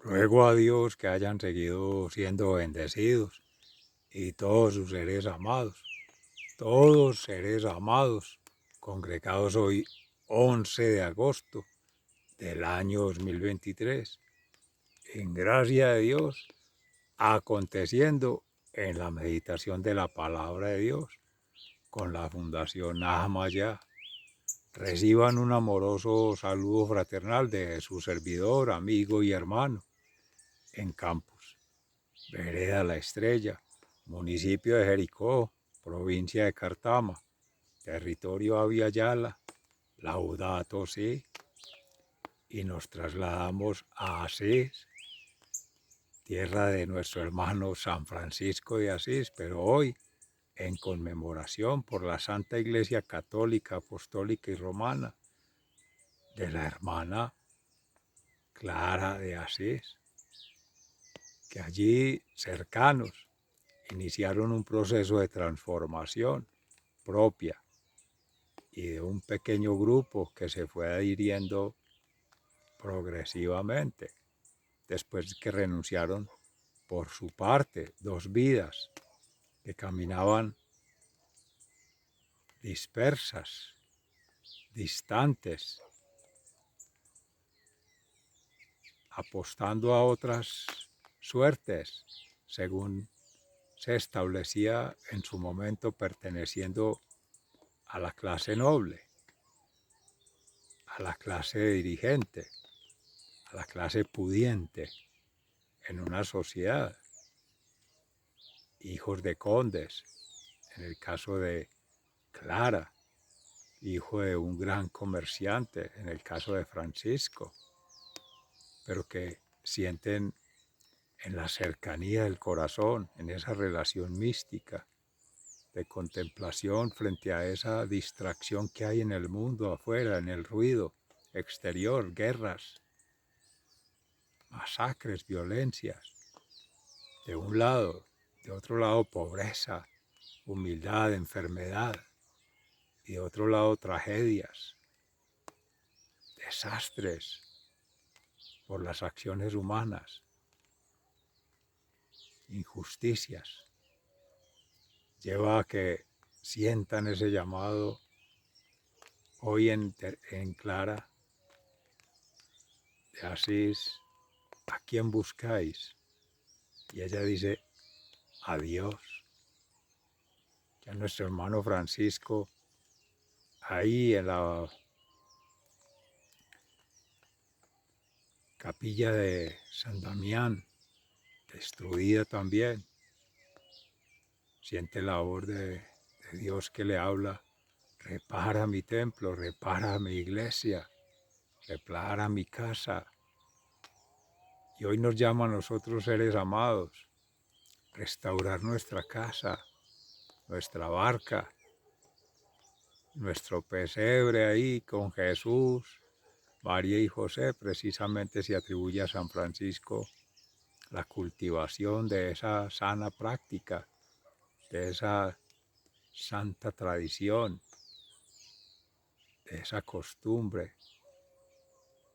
Ruego a Dios que hayan seguido siendo bendecidos y todos sus todos seres amados, congregados hoy 11 de agosto del año 2023, en gracia de Dios, aconteciendo en la meditación de la palabra de Dios con la Fundación Ahmaya. Reciban un amoroso saludo fraternal de su servidor, amigo y hermano en Campos, Vereda La Estrella, municipio de Jericó, provincia de Cartama, territorio Aviala, Laudato Si, y nos trasladamos a Asís, tierra de nuestro hermano San Francisco de Asís, pero hoy en conmemoración por la Santa Iglesia Católica, Apostólica y Romana de la hermana Clara de Asís, que allí cercanos iniciaron un proceso de transformación propia y de un pequeño grupo que se fue adhiriendo progresivamente, después que renunciaron por su parte 2 vidas que caminaban dispersas, distantes, apostando a otras suertes, según se establecía en su momento perteneciendo a la clase noble, a la clase dirigente, a la clase pudiente en una sociedad, hijos de condes, en el caso de Clara, hijo de un gran comerciante, en el caso de Francisco, pero que sienten en la cercanía del corazón, en esa relación mística de contemplación frente a esa distracción que hay en el mundo afuera, en el ruido exterior, guerras, masacres, violencias, de un lado, de otro lado pobreza, humildad, enfermedad, y de otro lado tragedias, desastres por las acciones humanas, injusticias, lleva a que sientan ese llamado hoy en Clara de Asís, ¿a quién buscáis? Y ella dice, a Dios. Ya nuestro hermano Francisco, ahí en la capilla de San Damián, destruida también, siente la voz de Dios que le habla, repara mi templo, repara mi iglesia, repara mi casa. Y hoy nos llama a nosotros seres amados, restaurar nuestra casa, nuestra barca, nuestro pesebre ahí con Jesús, María y José. Precisamente se atribuye a San Francisco la cultivación de esa sana práctica, de esa santa tradición, de esa costumbre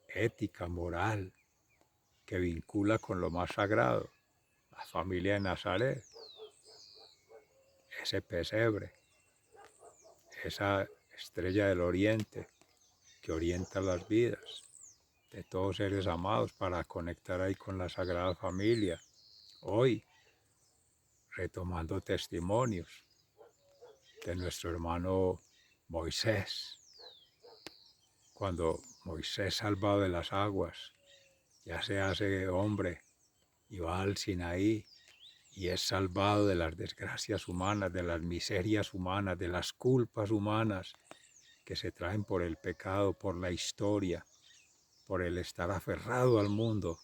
ética, moral, que vincula con lo más sagrado, la familia de Nazaret, ese pesebre, esa estrella del oriente que orienta las vidas de todos seres amados para conectar ahí con la Sagrada Familia. Hoy, retomando testimonios de nuestro hermano Moisés, cuando Moisés, salvado de las aguas, ya se hace hombre y va al Sinaí y es salvado de las desgracias humanas, de las miserias humanas, de las culpas humanas que se traen por el pecado, por la historia, por el estar aferrado al mundo,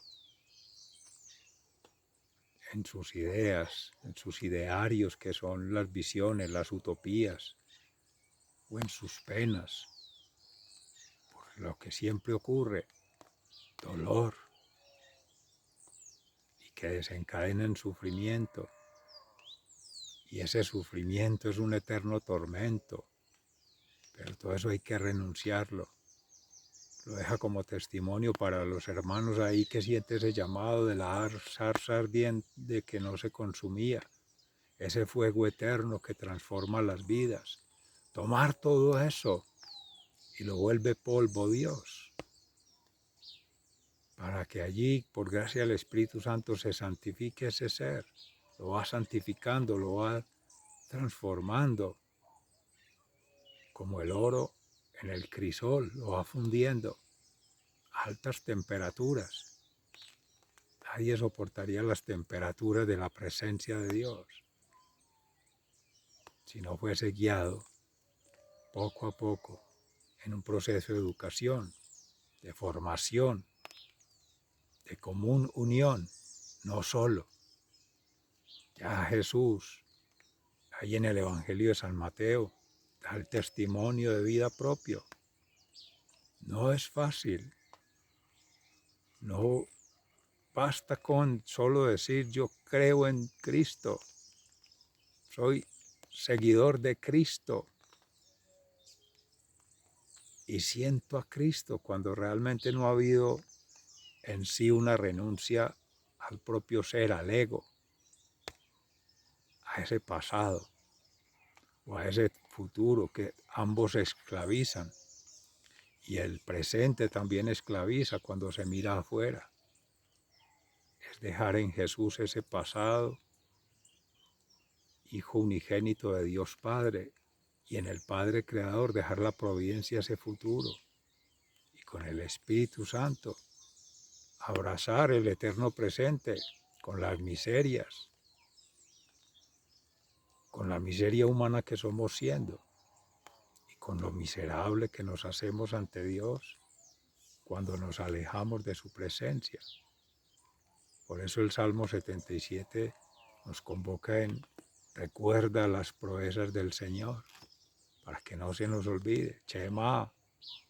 en sus ideas, en sus idearios que son las visiones, las utopías, o en sus penas, por lo que siempre ocurre, dolor, y que desencadena en sufrimiento, y ese sufrimiento es un eterno tormento, pero todo eso hay que renunciarlo, lo deja como testimonio para los hermanos ahí que siente ese llamado de la zarza ardiente que no se consumía, ese fuego eterno que transforma las vidas. Tomar todo eso y lo vuelve polvo Dios, para que allí, por gracia del Espíritu Santo, se santifique ese ser. Lo va santificando, lo va transformando, como el oro en el crisol, lo va fundiendo a altas temperaturas. Nadie soportaría las temperaturas de la presencia de Dios si no fuese guiado poco a poco en un proceso de educación, de formación, de común unión, no solo. Ya Jesús, ahí en el Evangelio de San Mateo, da el testimonio de vida propio. No es fácil. No basta con solo decir yo creo en Cristo, soy seguidor de Cristo y siento a Cristo cuando realmente no ha habido en sí una renuncia al propio ser, al ego, a ese pasado o a ese futuro que ambos esclavizan. Y el presente también esclaviza cuando se mira afuera. Es dejar en Jesús ese pasado, Hijo unigénito de Dios Padre, y en el Padre Creador dejar la providencia ese futuro. Y con el Espíritu Santo abrazar el eterno presente con las miserias, con la miseria humana que somos siendo y con lo miserable que nos hacemos ante Dios cuando nos alejamos de su presencia. Por eso el Salmo 77 nos convoca en recuerda las proezas del Señor, para que no se nos olvide. Shema,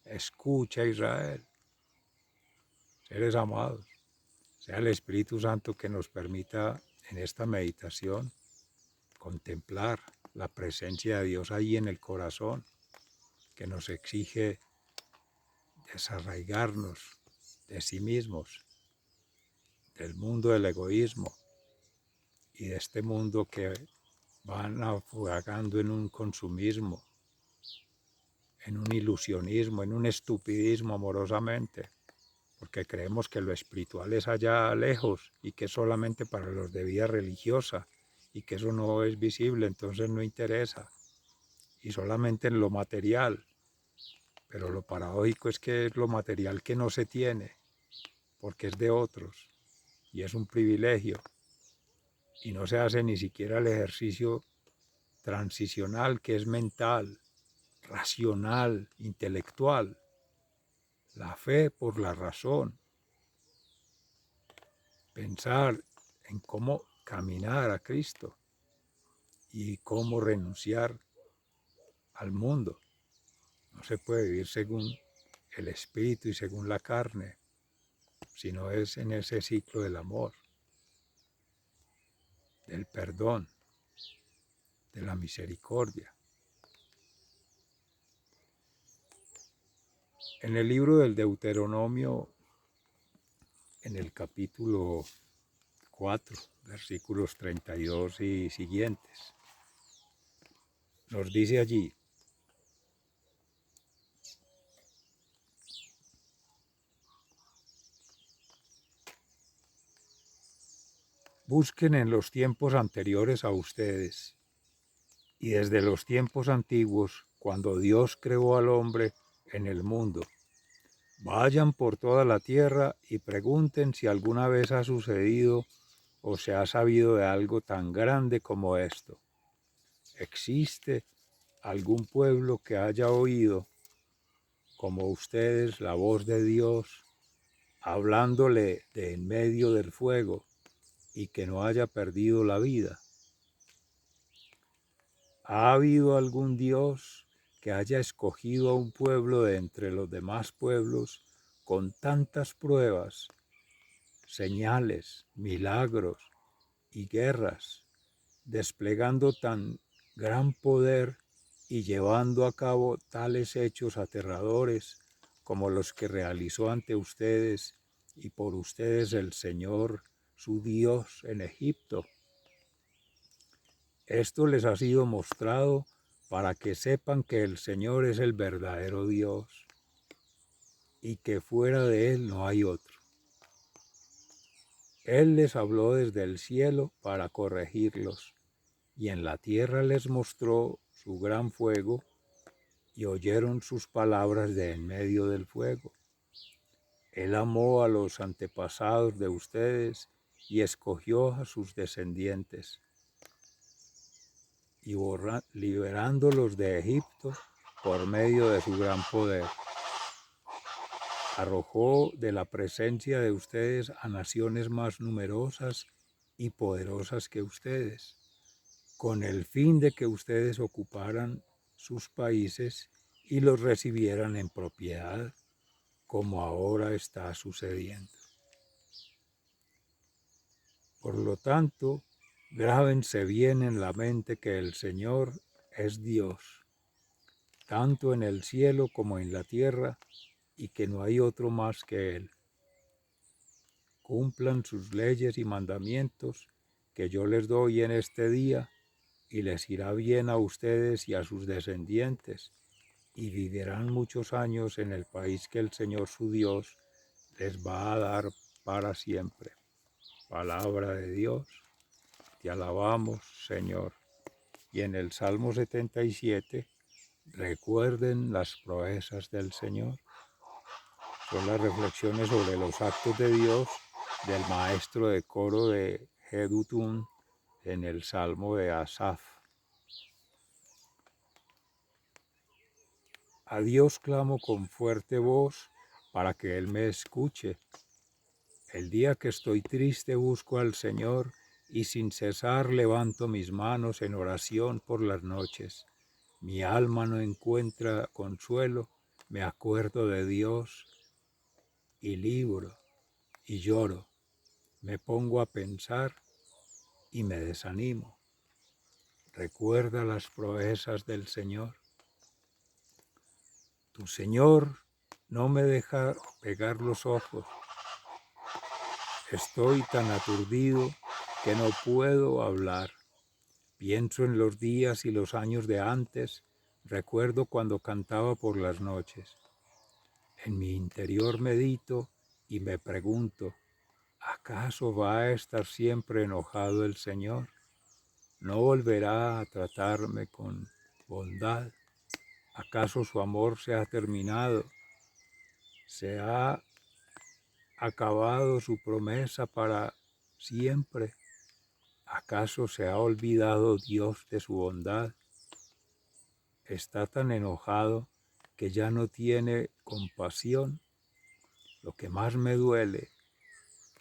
escucha Israel. Seres amados, sea el Espíritu Santo que nos permita en esta meditación contemplar la presencia de Dios ahí en el corazón, que nos exige desarraigarnos de sí mismos, del mundo del egoísmo y de este mundo que va naufragando en un consumismo, en un ilusionismo, en un estupidismo amorosamente, porque creemos que lo espiritual es allá lejos y que es solamente para los de vida religiosa y que eso no es visible, entonces no interesa, y solamente en lo material. Pero lo paradójico es que es lo material que no se tiene, porque es de otros, y es un privilegio, y no se hace ni siquiera el ejercicio transicional que es mental, racional, intelectual, la fe por la razón, pensar en cómo caminar a Cristo y cómo renunciar al mundo. No se puede vivir según el espíritu y según la carne, sino es en ese ciclo del amor, del perdón, de la misericordia. En el libro del Deuteronomio, en el capítulo 4, versículos 32 y siguientes, nos dice allí: busquen en los tiempos anteriores a ustedes y desde los tiempos antiguos, cuando Dios creó al hombre en el mundo. Vayan por toda la tierra y pregunten si alguna vez ha sucedido o se ha sabido de algo tan grande como esto. ¿Existe algún pueblo que haya oído, como ustedes, la voz de Dios, hablándole de en medio del fuego y que no haya perdido la vida? ¿Ha habido algún Dios que haya escogido a un pueblo de entre los demás pueblos con tantas pruebas, señales, milagros y guerras, desplegando tan gran poder y llevando a cabo tales hechos aterradores como los que realizó ante ustedes y por ustedes el Señor, su Dios, en Egipto. Esto les ha sido mostrado para que sepan que el Señor es el verdadero Dios y que fuera de Él no hay otro. Él les habló desde el cielo para corregirlos, y en la tierra les mostró su gran fuego, y oyeron sus palabras de en medio del fuego. Él amó a los antepasados de ustedes y escogió a sus descendientes, y liberándolos de Egipto por medio de su gran poder. Arrojó de la presencia de ustedes a naciones más numerosas y poderosas que ustedes, con el fin de que ustedes ocuparan sus países y los recibieran en propiedad, como ahora está sucediendo. Por lo tanto, grábense bien en la mente que el Señor es Dios, tanto en el cielo como en la tierra, y que no hay otro más que Él. Cumplan sus leyes y mandamientos que yo les doy en este día, y les irá bien a ustedes y a sus descendientes, y vivirán muchos años en el país que el Señor su Dios les va a dar para siempre. Palabra de Dios, te alabamos, Señor. Y en el Salmo 77, recuerden las proezas del Señor. Son las reflexiones sobre los actos de Dios del maestro de coro de Jedutún en el Salmo de Asaf. A Dios clamo con fuerte voz para que Él me escuche. El día que estoy triste busco al Señor y sin cesar levanto mis manos en oración por las noches. Mi alma no encuentra consuelo, me acuerdo de Dios y libro y lloro. Me pongo a pensar y me desanimo. Recuerda las proezas del Señor. Tu Señor no me deja pegar los ojos. Estoy tan aturdido que no puedo hablar. Pienso en los días y los años de antes. Recuerdo cuando cantaba por las noches. En mi interior medito y me pregunto, ¿acaso va a estar siempre enojado el Señor? ¿No volverá a tratarme con bondad? ¿Acaso su amor se ha terminado? ¿Se ha acabado su promesa para siempre? ¿Acaso se ha olvidado Dios de su bondad? Está tan enojado que ya no tiene compasión. Lo que más me duele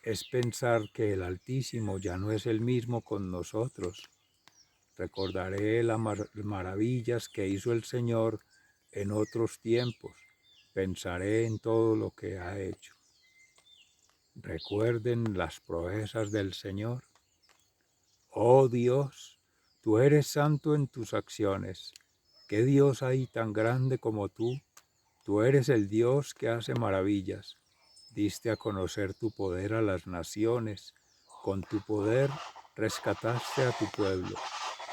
es pensar que el Altísimo ya no es el mismo con nosotros. Recordaré las maravillas que hizo el Señor en otros tiempos. Pensaré en todo lo que ha hecho. Recuerden las proezas del Señor. Oh Dios, tú eres santo en tus acciones. ¿Qué Dios hay tan grande como tú? Tú eres el Dios que hace maravillas. Diste a conocer tu poder a las naciones. Con tu poder rescataste a tu pueblo,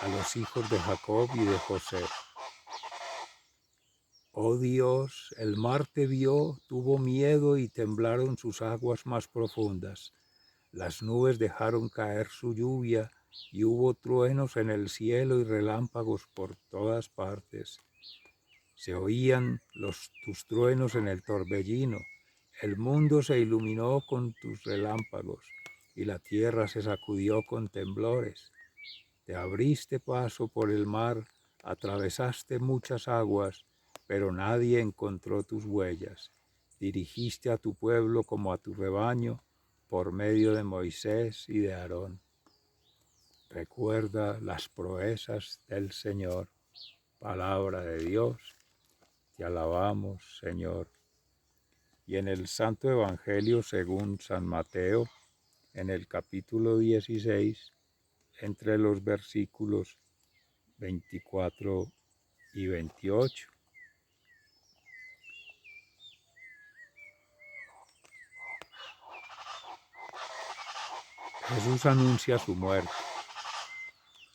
a los hijos de Jacob y de José. Oh Dios, el mar te vio, tuvo miedo y temblaron sus aguas más profundas. Las nubes dejaron caer su lluvia y hubo truenos en el cielo y relámpagos por todas partes. Se oían tus truenos en el torbellino. El mundo se iluminó con tus relámpagos y la tierra se sacudió con temblores. Te abriste paso por el mar, atravesaste muchas aguas, pero nadie encontró tus huellas. Dirigiste a tu pueblo como a tu rebaño por medio de Moisés y de Aarón. Recuerda las proezas del Señor. Palabra de Dios. Te alabamos, Señor. Y en el Santo Evangelio según San Mateo, en el capítulo 16, entre los versículos 24 y 28. Jesús anuncia su muerte.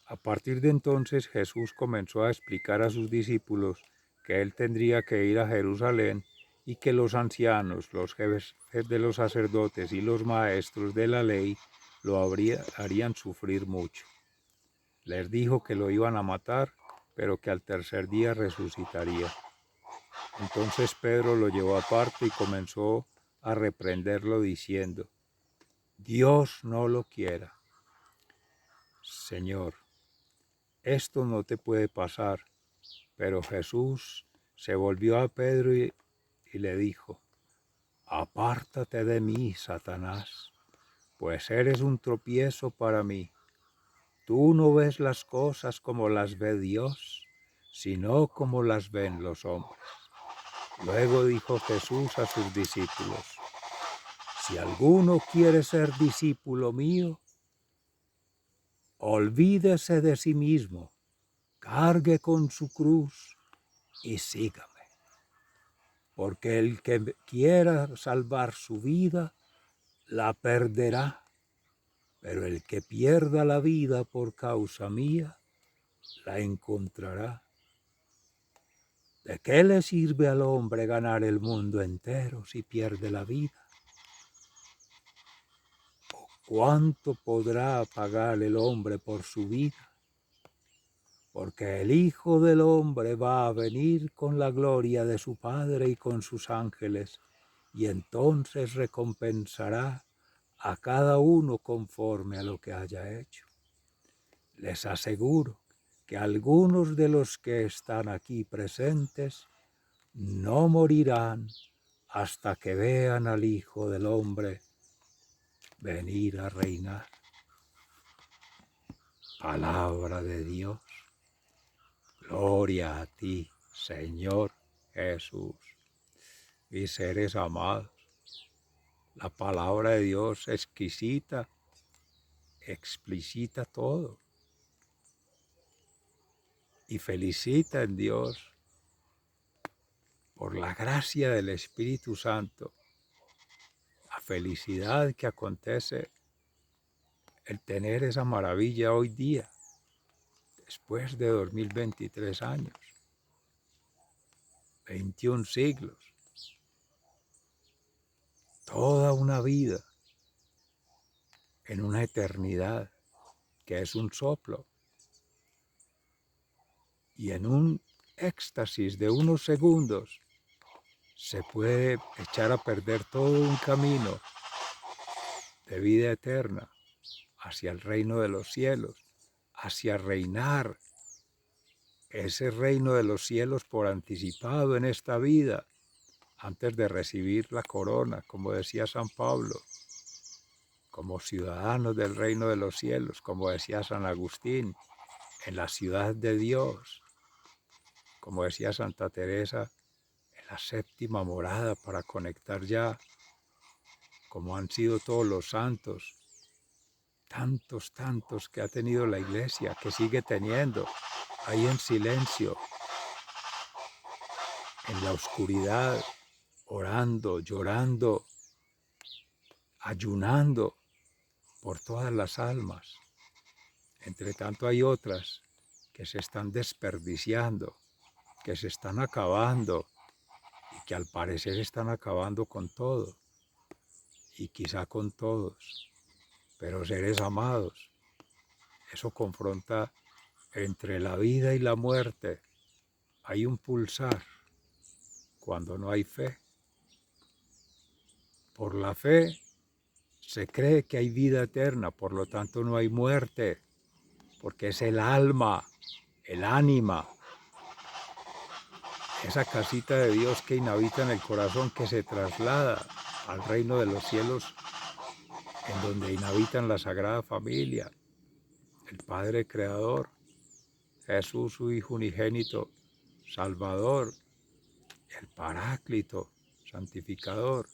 A partir de entonces Jesús comenzó a explicar a sus discípulos que él tendría que ir a Jerusalén y que los ancianos, los jefes de los sacerdotes y los maestros de la ley lo harían sufrir mucho. Les dijo que lo iban a matar, pero que al tercer día resucitaría. Entonces Pedro lo llevó aparte y comenzó a reprenderlo diciendo: Dios no lo quiera. Señor, esto no te puede pasar. Pero Jesús se volvió a Pedro y le dijo: Apártate de mí, Satanás, pues eres un tropiezo para mí. Tú no ves las cosas como las ve Dios, sino como las ven los hombres. Luego dijo Jesús a sus discípulos: Si alguno quiere ser discípulo mío, olvídese de sí mismo, cargue con su cruz y sígame. Porque el que quiera salvar su vida, la perderá, pero el que pierda la vida por causa mía, la encontrará. ¿De qué le sirve al hombre ganar el mundo entero si pierde la vida? ¿O cuánto podrá pagar el hombre por su vida? Porque el Hijo del Hombre va a venir con la gloria de su Padre y con sus ángeles, y entonces recompensará a cada uno conforme a lo que haya hecho. Les aseguro que algunos de los que están aquí presentes no morirán hasta que vean al Hijo del Hombre venir a reinar. Palabra de Dios. Gloria a ti, Señor Jesús. Mis seres amados, la palabra de Dios exquisita, explicita todo. Y felicita en Dios por la gracia del Espíritu Santo, la felicidad que acontece el tener esa maravilla hoy día, después de 2023 años, 21 siglos, toda una vida en una eternidad que es un soplo, y en un éxtasis de unos segundos se puede echar a perder todo un camino de vida eterna hacia el reino de los cielos, hacia reinar ese reino de los cielos por anticipado en esta vida, antes de recibir la corona, como decía San Pablo, como ciudadanos del reino de los cielos, como decía San Agustín, en la ciudad de Dios, como decía Santa Teresa, en la séptima morada, para conectar ya, como han sido todos los santos, tantos que ha tenido la Iglesia, que sigue teniendo, ahí en silencio, en la oscuridad, orando, llorando, ayunando por todas las almas. Entre tanto hay otras que se están desperdiciando, que se están acabando y que al parecer están acabando con todo y quizá con todos. Pero seres amados, eso confronta entre la vida y la muerte. Hay un pulsar cuando no hay fe. Por la fe se cree que hay vida eterna, por lo tanto no hay muerte, porque es el alma, el ánima, esa casita de Dios que inhabita en el corazón, que se traslada al reino de los cielos, en donde inhabitan la Sagrada Familia, el Padre Creador, Jesús su Hijo unigénito, Salvador, el Paráclito, Santificador,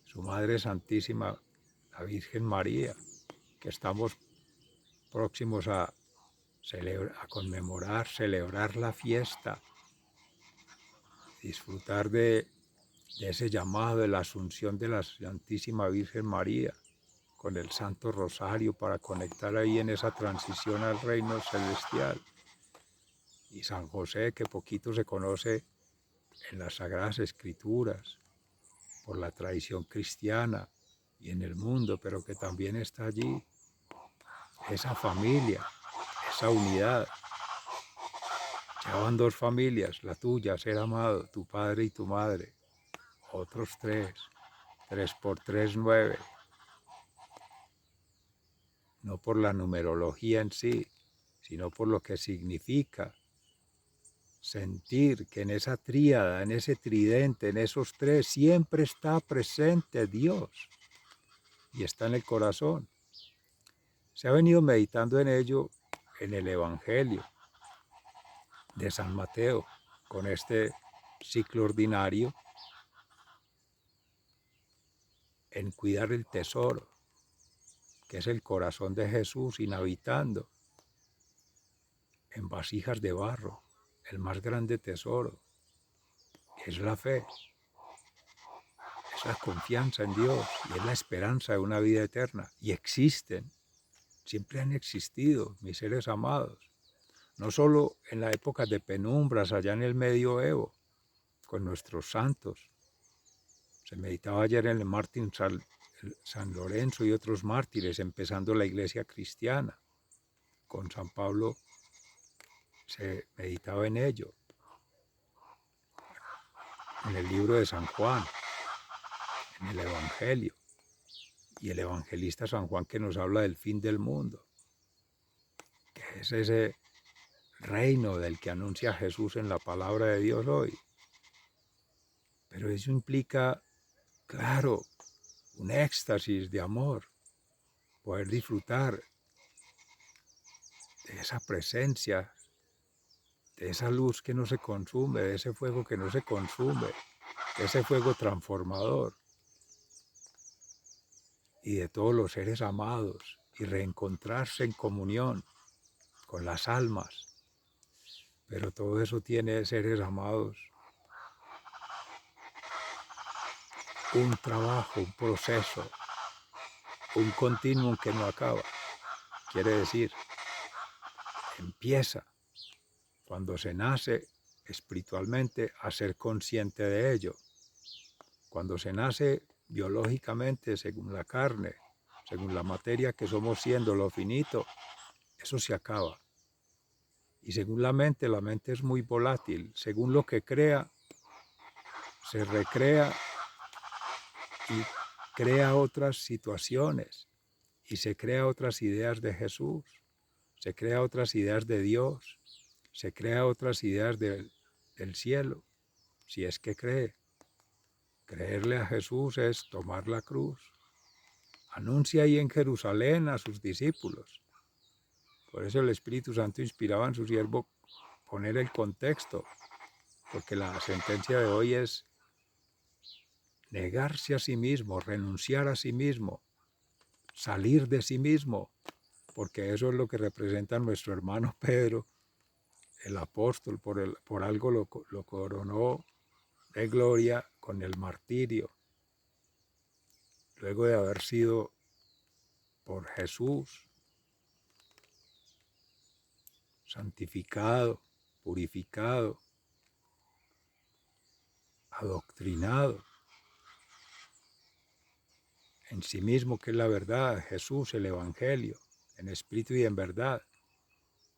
su Madre Santísima, la Virgen María, que estamos próximos a conmemorar, celebrar la fiesta, disfrutar de ese llamado de la Asunción de la Santísima Virgen María, con el Santo Rosario para conectar ahí en esa transición al reino celestial. Y San José, que poquito se conoce en las Sagradas Escrituras, por la tradición cristiana y en el mundo, pero que también está allí, esa familia, esa unidad. Ya van dos familias, la tuya, ser amado, tu padre y tu madre, otros tres, 3 por 3, 9. No por la numerología en sí, sino por lo que significa sentir que en esa tríada, en ese tridente, en esos tres, siempre está presente Dios y está en el corazón. Se ha venido meditando en ello en el Evangelio de San Mateo, con este ciclo ordinario, en cuidar el tesoro, que es el corazón de Jesús inhabitando en vasijas de barro, el más grande tesoro, es la fe, es la confianza en Dios y es la esperanza de una vida eterna. Y existen, siempre han existido, mis seres amados, no solo en la época de penumbras allá en el medioevo, con nuestros santos. Se meditaba ayer en el mártir San Lorenzo y otros mártires, empezando la iglesia cristiana. Con San Pablo se meditaba en ello, en el libro de San Juan, en el Evangelio, y el evangelista San Juan que nos habla del fin del mundo, que es ese reino del que anuncia Jesús en la palabra de Dios hoy. Pero eso implica, claro, un éxtasis de amor, poder disfrutar de esa presencia, de esa luz que no se consume, de ese fuego que no se consume, de ese fuego transformador, y de todos los seres amados, y reencontrarse en comunión con las almas. Pero todo eso tiene, seres amados, un trabajo, un proceso, un continuum que no acaba. Quiere decir, empieza cuando se nace espiritualmente a ser consciente de ello. Cuando se nace biológicamente, según la carne, según la materia que somos siendo, lo finito, eso se acaba. Y según la mente es muy volátil. Según lo que crea, se recrea y crea otras situaciones. Y se crea otras ideas de Jesús, se crea otras ideas de Dios, se crea otras ideas del cielo, si es que cree. Creerle a Jesús es tomar la cruz. Anuncia ahí en Jerusalén a sus discípulos. Por eso el Espíritu Santo inspiraba en su siervo poner el contexto, porque la sentencia de hoy es negarse a sí mismo, renunciar a sí mismo, salir de sí mismo, porque eso es lo que representa nuestro hermano Pedro, el apóstol. Por algo lo coronó de gloria con el martirio, luego de haber sido por Jesús santificado, purificado, adoctrinado en sí mismo, que es la verdad, Jesús, el Evangelio, en espíritu y en verdad,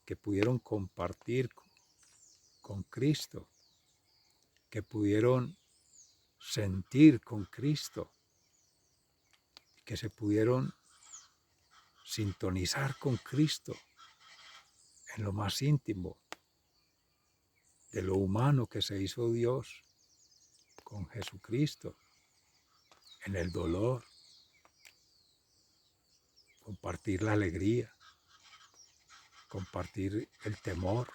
que pudieron compartir con Cristo, que pudieron sentir con Cristo, que se pudieron sintonizar con Cristo en lo más íntimo de lo humano que se hizo Dios con Jesucristo, en el dolor, compartir la alegría, compartir el temor.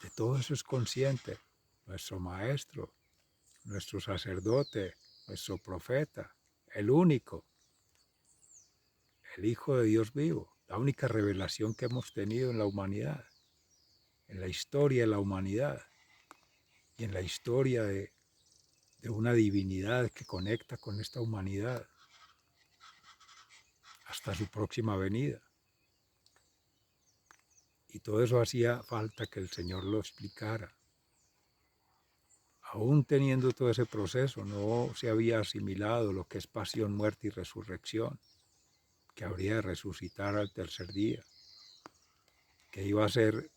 De todo eso es consciente nuestro Maestro, nuestro sacerdote, nuestro profeta, el único, el Hijo de Dios vivo, la única revelación que hemos tenido en la humanidad, en la historia de la humanidad y en la historia de una divinidad que conecta con esta humanidad. hasta su próxima venida. Y todo eso hacía falta que el Señor lo explicara. Aún teniendo todo ese proceso, no se había asimilado lo que es pasión, muerte y resurrección, que habría de resucitar al tercer día, que iba a ser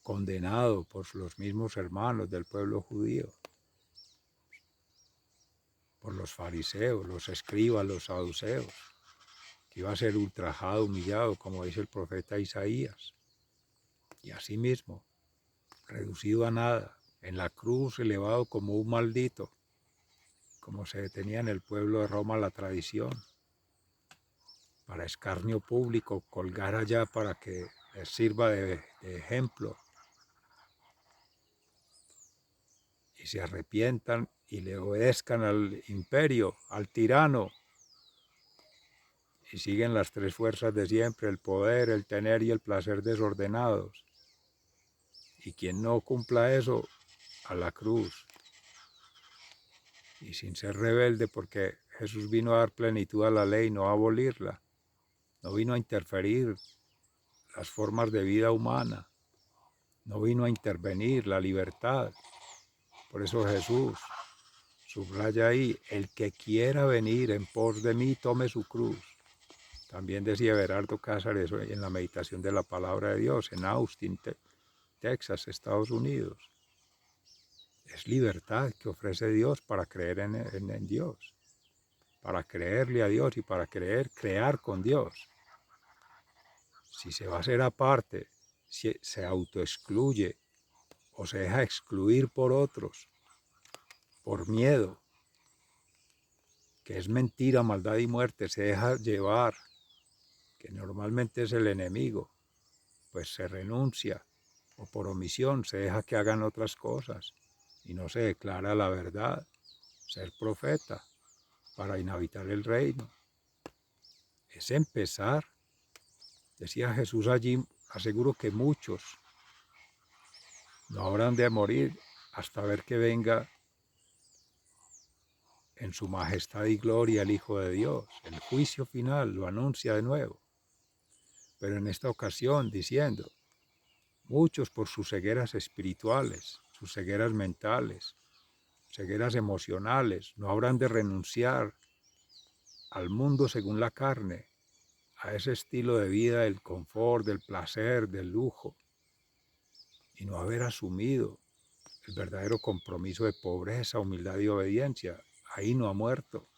condenado por los mismos hermanos del pueblo judío, por los fariseos, los escribas, los saduceos, que iba a ser ultrajado, humillado, como dice el profeta Isaías, y asimismo, reducido a nada, en la cruz elevado como un maldito, como se tenía en el pueblo de Roma la tradición, para escarnio público, colgar allá para que les sirva de ejemplo y se arrepientan y le obedezcan al imperio, al tirano, y siguen las tres fuerzas de siempre, el poder, el tener y el placer desordenados. Y quien no cumpla eso, a la cruz. Y sin ser rebelde, porque Jesús vino a dar plenitud a la ley, no a abolirla. No vino a interferir las formas de vida humana. No vino a intervenir la libertad. Por eso Jesús subraya ahí, el que quiera venir en pos de mí, tome su cruz. También decía Everardo Cázares en la meditación de la palabra de Dios en Austin, Texas, Estados Unidos. Es libertad que ofrece Dios para creer en Dios, para creerle a Dios y para crear con Dios. Si se va a hacer aparte, si se autoexcluye o se deja excluir por otros, por miedo, que es mentira, maldad y muerte, se deja llevar, que normalmente es el enemigo, pues se renuncia o por omisión se deja que hagan otras cosas y no se declara la verdad, ser profeta para inhabitar el reino. Es empezar, decía Jesús allí, aseguro que muchos no habrán de morir hasta ver que venga en su majestad y gloria el Hijo de Dios. El juicio final lo anuncia de nuevo, pero en esta ocasión diciendo, muchos por sus cegueras espirituales, sus cegueras mentales, cegueras emocionales, no habrán de renunciar al mundo según la carne, a ese estilo de vida del confort, del placer, del lujo, y no haber asumido el verdadero compromiso de pobreza, humildad y obediencia. Ahí no ha muerto.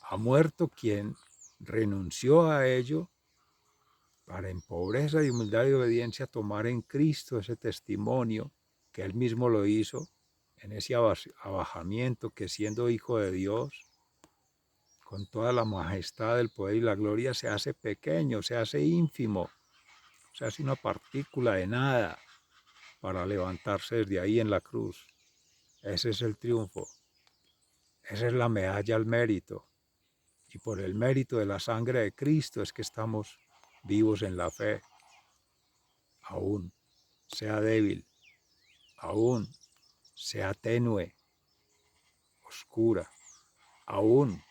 Ha muerto quien renunció a ello para en pobreza y humildad y obediencia tomar en Cristo ese testimonio que Él mismo lo hizo, en ese abajamiento que siendo hijo de Dios, con toda la majestad, el poder y la gloria, se hace pequeño, se hace ínfimo, se hace una partícula de nada para levantarse desde ahí en la cruz. Ese es el triunfo, esa es la medalla al mérito. Y por el mérito de la sangre de Cristo es que estamos vivos en la fe, aún sea débil, aún sea tenue, oscura, aún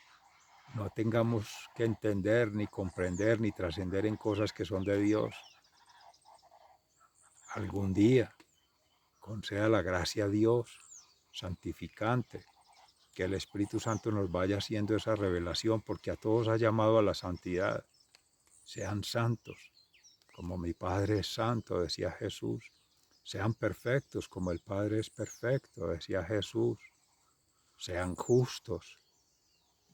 no tengamos que entender, ni comprender, ni trascender en cosas que son de Dios. Algún día conceda la gracia a Dios, santificante, que el Espíritu Santo nos vaya haciendo esa revelación, porque a todos ha llamado a la santidad. Sean santos, como mi Padre es santo, decía Jesús. Sean perfectos, como el Padre es perfecto, decía Jesús. Sean justos,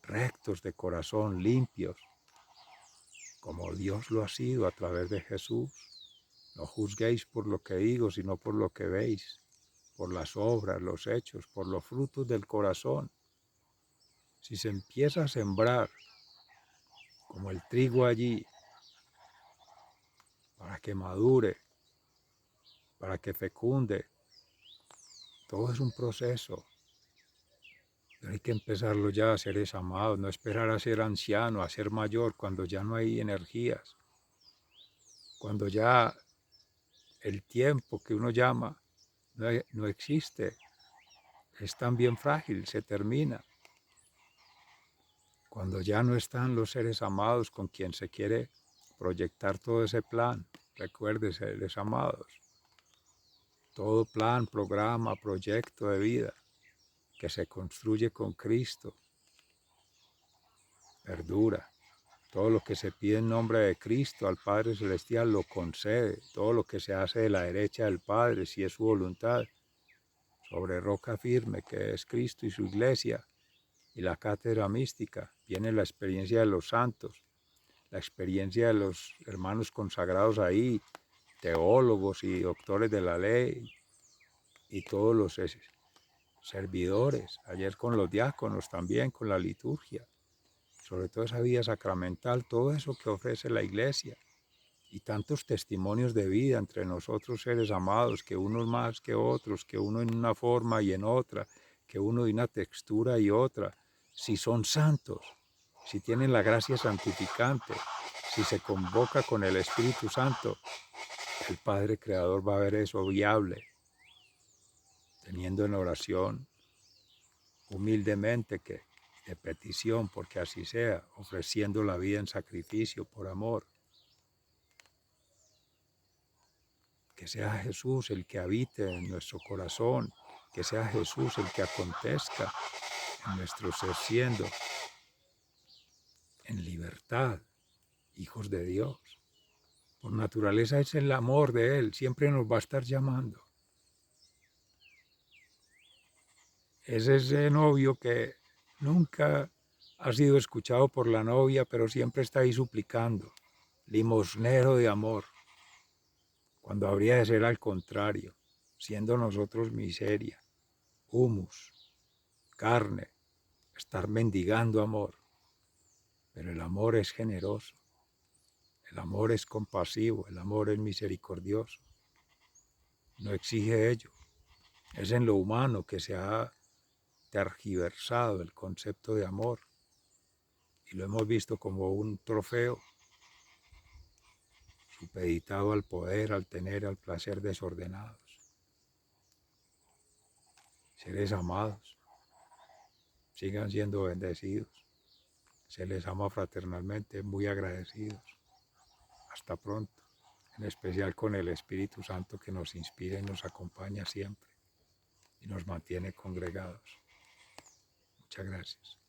rectos de corazón, limpios, como Dios lo ha sido a través de Jesús. No juzguéis por lo que digo, sino por lo que veis, por las obras, los hechos, por los frutos del corazón. Si se empieza a sembrar como el trigo allí, para que madure, para que fecunde, todo es un proceso. Pero hay que empezarlo ya a ser amados, no esperar a ser anciano, a ser mayor, cuando ya no hay energías, cuando ya el tiempo que uno llama no existe, es también frágil, se termina. Cuando ya no están los seres amados con quien se quiere proyectar todo ese plan, recuerde, seres amados, todo plan, programa, proyecto de vida que se construye con Cristo, perdura. Todo lo que se pide en nombre de Cristo al Padre Celestial lo concede. Todo lo que se hace de la derecha del Padre, si es su voluntad, sobre roca firme que es Cristo y su iglesia, y la cátedra mística, viene la experiencia de los santos, la experiencia de los hermanos consagrados ahí, teólogos y doctores de la ley, y todos los servidores, ayer con los diáconos también, con la liturgia, sobre todo esa vida sacramental, todo eso que ofrece la iglesia, y tantos testimonios de vida entre nosotros seres amados, que unos más que otros, que uno en una forma y en otra, que uno de una textura y otra, si son santos, si tienen la gracia santificante, si se convoca con el Espíritu Santo, el Padre Creador va a ver eso viable, teniendo en oración humildemente que de petición, porque así sea, ofreciendo la vida en sacrificio por amor. Que sea Jesús el que habite en nuestro corazón, que sea Jesús el que acontezca en nuestro ser siendo, en libertad, hijos de Dios. Por naturaleza es el amor de Él, siempre nos va a estar llamando. Es ese novio que nunca ha sido escuchado por la novia, pero siempre está ahí suplicando, limosnero de amor, cuando habría de ser al contrario, siendo nosotros miseria, humus, carne, estar mendigando amor. Pero el amor es generoso, el amor es compasivo, el amor es misericordioso. No exige ello. Es en lo humano que se ha tergiversado el concepto de amor y lo hemos visto como un trofeo supeditado al poder, al tener, al placer desordenados. Seres amados, sigan siendo bendecidos. Se les ama fraternalmente, muy agradecidos. Hasta pronto, en especial con el Espíritu Santo que nos inspira y nos acompaña siempre y nos mantiene congregados. Muchas gracias.